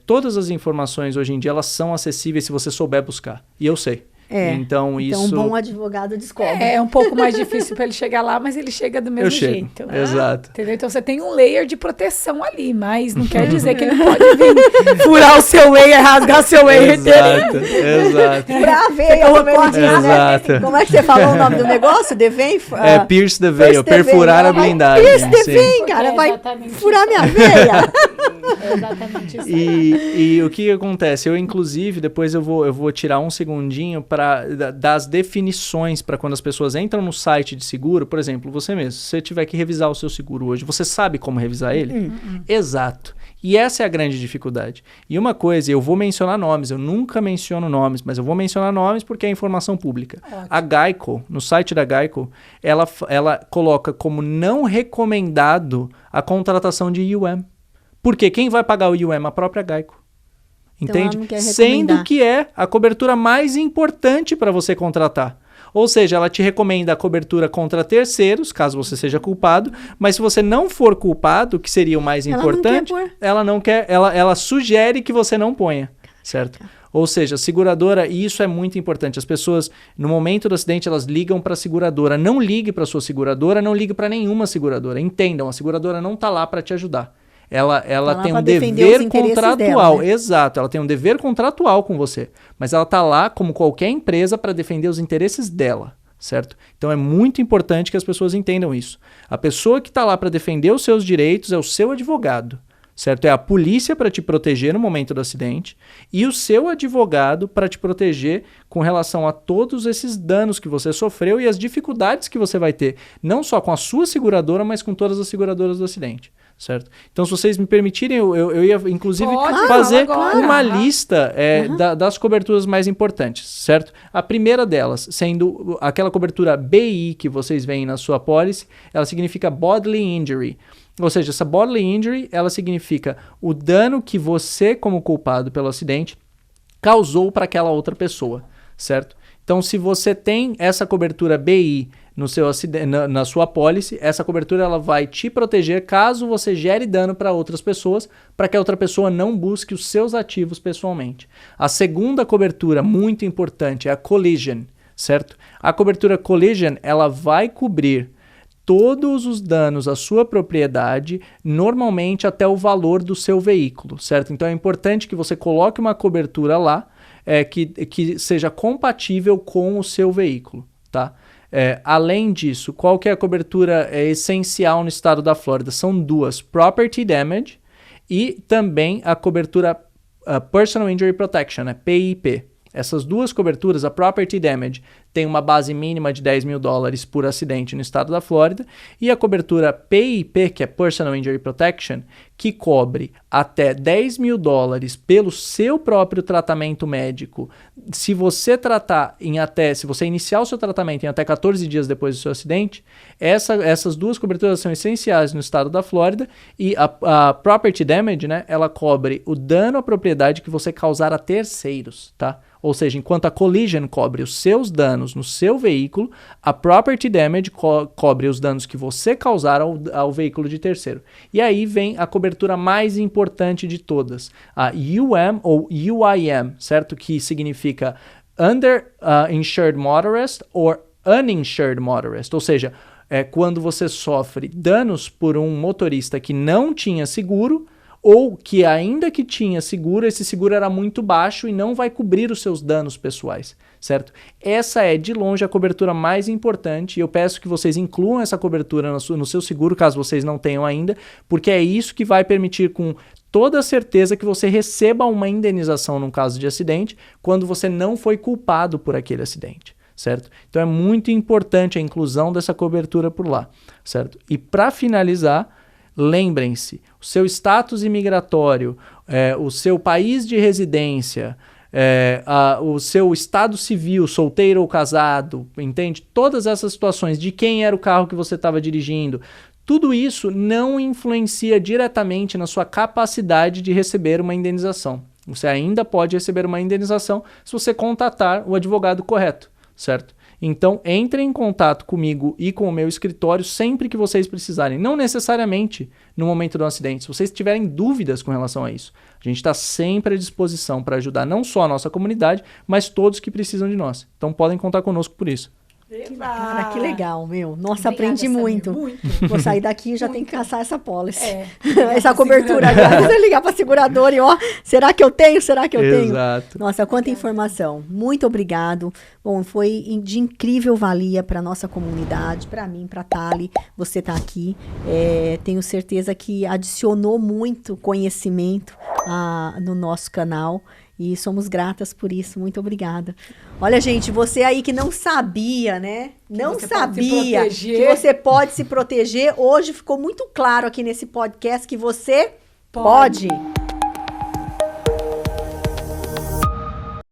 Todas as informações hoje em dia, elas são acessíveis se você souber buscar. E eu sei. Então isso... um bom advogado descobre. É um pouco mais difícil para ele chegar lá, mas ele chega do mesmo jeito. Exato. Entendeu? Então você tem um layer de proteção ali, mas não quer dizer que ele pode vir furar o seu layer, rasgar seu layer. Exato. Furar a veia, como ele diz, né? Como é que você falou o nome do negócio? The vein? Pierce the veil, perfurar a blindagem. Pierce the vein, cara, vai furar minha veia. É exatamente isso. E o que acontece? Eu, inclusive, depois eu vou tirar um segundinho para das definições para quando as pessoas entram no site de seguro. Por exemplo, você mesmo, se você tiver que revisar o seu seguro hoje, você sabe como revisar ele? Exato. E essa é a grande dificuldade. E uma coisa, eu vou mencionar nomes, eu nunca menciono nomes, mas eu vou mencionar nomes porque é informação pública. Ótimo. A Geico, no site da Geico, ela coloca como não recomendado a contratação de UM. Porque quem vai pagar o UM? A própria Geico. Entende? Ela não quer Sendo recomendar. que é a cobertura mais importante para você contratar. Ou seja, ela te recomenda a cobertura contra terceiros, caso você seja culpado, mas se você não for culpado, que seria o mais importante, ela sugere que você não ponha, certo? Ou seja, a seguradora, e isso é muito importante, as pessoas, no momento do acidente, elas ligam para a seguradora. Não ligue para a sua seguradora, não ligue para nenhuma seguradora. Entendam, a seguradora não está lá para te ajudar. Ela tem um dever contratual. Dela, né? Exato, ela tem um dever contratual com você. Mas ela está lá, como qualquer empresa, para defender os interesses dela, certo? Então é muito importante que as pessoas entendam isso. A pessoa que está lá para defender os seus direitos é o seu advogado, certo? É a polícia para te proteger no momento do acidente e o seu advogado para te proteger com relação a todos esses danos que você sofreu e as dificuldades que você vai ter, não só com a sua seguradora, mas com todas as seguradoras do acidente. Certo? Então, se vocês me permitirem, eu ia, inclusive, fazer uma lista das coberturas mais importantes, certo? A primeira delas, sendo aquela cobertura BI que vocês veem na sua policy, ela significa Bodily Injury. Ou seja, essa Bodily Injury, ela significa o dano que você, como culpado pelo acidente, causou para aquela outra pessoa, certo? Então, se você tem essa cobertura BI no seu na sua policy, essa cobertura ela vai te proteger caso você gere dano para outras pessoas, para que a outra pessoa não busque os seus ativos pessoalmente. A segunda cobertura muito importante é a collision, certo? A cobertura collision ela vai cobrir todos os danos à sua propriedade, normalmente até o valor do seu veículo, certo? Então é importante que você coloque uma cobertura lá que seja compatível com o seu veículo, tá? Além disso, qual que é a cobertura essencial no estado da Flórida? São duas, Property Damage e também a cobertura Personal Injury Protection, PIP. Essas duas coberturas, a Property Damage tem uma base mínima de $10 mil por acidente no estado da Flórida e a cobertura PIP, que é Personal Injury Protection, que cobre até $10 mil pelo seu próprio tratamento médico. Se você se você iniciar o seu tratamento em até 14 dias depois do seu acidente, essas duas coberturas são essenciais no estado da Flórida e a Property Damage, né, ela cobre o dano à propriedade que você causar a terceiros, tá? Ou seja, enquanto a Collision cobre os seus danos no seu veículo, a Property Damage cobre os danos que você causar ao veículo de terceiro. E aí vem a cobertura mais importante de todas, a UM ou UIM, certo? Que significa Under-Insured Motorist or Uninsured Motorist, ou seja, quando você sofre danos por um motorista que não tinha seguro, ou que ainda que tinha seguro, esse seguro era muito baixo e não vai cobrir os seus danos pessoais, certo? Essa é, de longe, a cobertura mais importante e eu peço que vocês incluam essa cobertura no seu seguro, caso vocês não tenham ainda, porque é isso que vai permitir com toda certeza que você receba uma indenização num caso de acidente quando você não foi culpado por aquele acidente, certo? Então é muito importante a inclusão dessa cobertura por lá, certo? E para finalizar, lembrem-se, o seu status imigratório, o seu país de residência, o seu estado civil, solteiro ou casado, entende? Todas essas situações, de quem era o carro que você estava dirigindo, tudo isso não influencia diretamente na sua capacidade de receber uma indenização. Você ainda pode receber uma indenização se você contatar o advogado correto, certo? Então, entrem em contato comigo e com o meu escritório sempre que vocês precisarem. Não necessariamente no momento do acidente. Se vocês tiverem dúvidas com relação a isso, a gente está sempre à disposição para ajudar não só a nossa comunidade, mas todos que precisam de nós. Então, podem contar conosco por isso. Cara, que legal, meu. Nossa, obrigada, aprendi muito. Vou sair daqui e já tenho que caçar essa policy. Essa cobertura. Agora ligar para a seguradora e será que eu tenho? Será que eu tenho? Nossa, quanta informação. Muito obrigado. Bom, foi de incrível valia para nossa comunidade, para mim, para a Thali. Você tá aqui. Tenho certeza que adicionou muito conhecimento no nosso canal. E somos gratas por isso. Muito obrigada. Olha, gente, você aí que não sabia, né? Não sabia que você pode se proteger. Hoje ficou muito claro aqui nesse podcast que você pode.